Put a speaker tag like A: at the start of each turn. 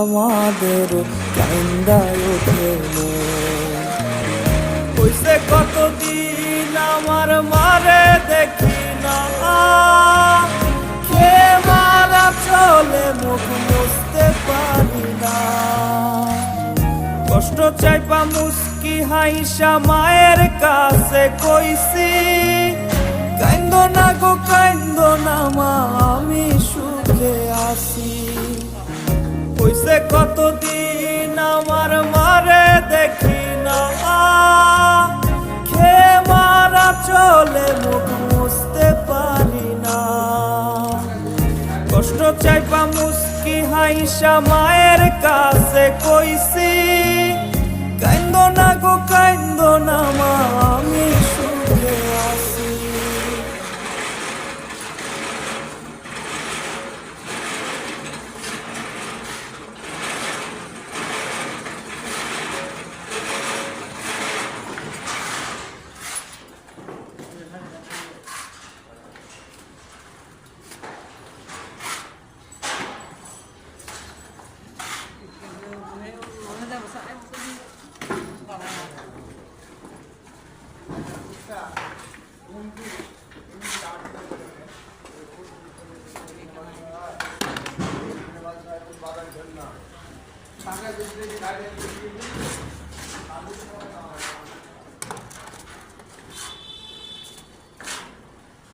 A: আমাদের কান্দায় ওঠে কইছে কতদিন আমার মারে দেখি না কে মারা চলে মুখ মুছতে পারি না কষ্ট চাইপা মুস্কি হাইসা মায়ের কাছে কইছি কাইন্দো না গো কাইন্দো না মা আমি সুখে আছি কইছে কতদিন আমার মারে দেখি না খে মারা চলে মুখ মুছতে পারি না কষ্ট চাইপা মুস্কি হাইসা মায়ের কাছে কইছি কাইন্দো না গো কাইন্দো না মা আমি সুখে আছি বাংলাদেশ